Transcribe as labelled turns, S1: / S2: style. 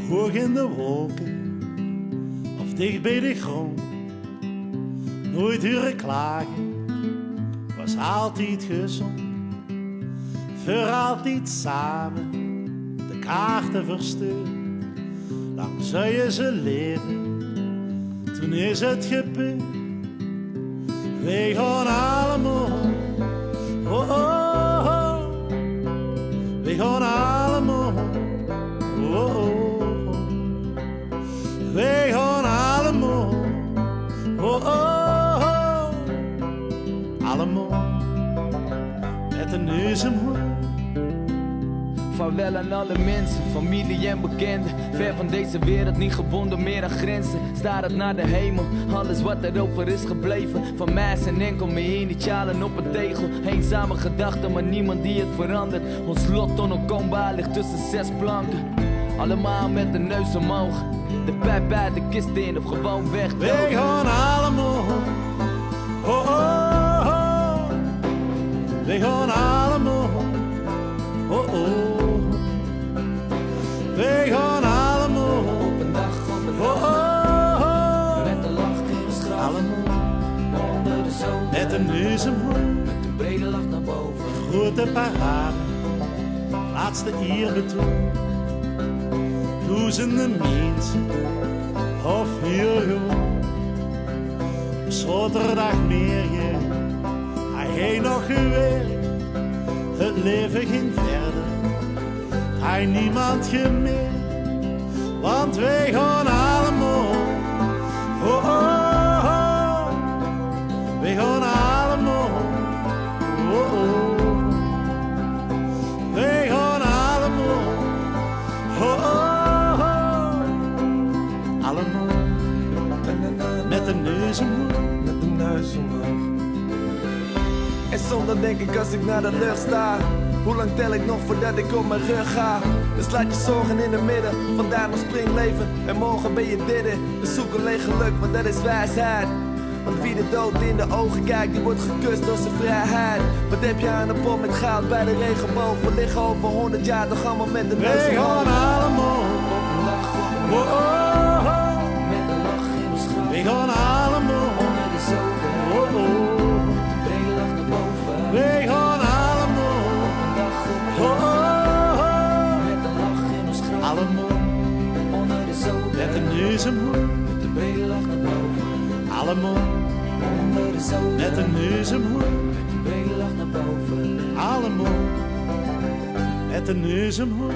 S1: hoog in de wolken of dicht bij de grond. Nooit horen klagen, was altijd gezond. Voor altijd samen de kaarten verstuurd. Lang zou je ze leven, toen is het gebeurd. Wij gaan allemaal, oh oh oh. Wij gaan allemaal, oh oh oh. Wij gaan allemaal, oh oh oh. Allemaal met een neus omhoog.
S2: Vaarwel aan alle mensen, familie en bekenden. Ver van deze wereld, niet gebonden meer aan grenzen. Starend naar de hemel, alles wat erover is gebleven. Van mij zijn enkel mijn initialen op een tegel. Eenzame gedachten, maar niemand die het verandert. Ons lot onontkoombaar ligt tussen 6 planken. Allemaal met de neus omhoog. De pijp uit de kist in of gewoon weg.
S1: Wij gaan allemaal, oh oh oh. Wij gaan allemaal, oh oh. Wij gaan allemaal
S2: Op een dag, op een
S1: oh,
S2: dag,
S1: oh, oh.
S2: met een lach in ons graf.
S1: Allemaal
S2: Onder de zon,
S1: met een neus omhoog.
S2: met een brede lach naar boven.
S1: Grote parade, laatste eerbetoon. Duizenden mensen, of hier gewoon. Op Zoterdagmorgen, hij nog gewerkt. Het leven ging verder, hij niemand gemerkt. Want wij gaan allemaal, oh oh oh. Wij gaan allemaal, oh oh. Wij gaan allemaal, oh oh oh. Allemaal met een neus omhoog.
S3: Met de neus omhoog. En soms denk ik als ik naar de lucht sta, hoe lang tel ik nog voordat ik op mijn rug ga? Dus laat je zorgen in het midden, vandaag nog springleven. En morgen ben je dit. Dus zoek alleen geluk, want dat is wijsheid. Want wie de dood in de ogen kijkt, die wordt gekust door zijn vrijheid. Wat heb je aan een pot met goud bij de regenboog? We liggen over 100 jaar toch allemaal met de neus
S1: Wij gaan
S3: omhoog.
S1: allemaal,
S2: Op een dag, op een
S1: oh
S2: dag,
S1: oh oh.
S2: met een lach in ons graf.
S1: Wij gaan allemaal,
S2: Onder de zoden,
S1: oh oh.
S2: brede lach naar boven.
S1: Wij gaan allemaal,
S2: Op een dag, op een
S1: oh
S2: dag,
S1: oh oh.
S2: met een lach in ons graf.
S1: Allemaal
S2: Onder de zoden,
S1: met een neus omhoog.
S2: met een brede lach naar boven.
S1: Allemaal
S2: Onder de zoden,
S1: met een neus omhoog.
S2: met een brede lach naar boven.
S1: Allemaal met een neus omhoog.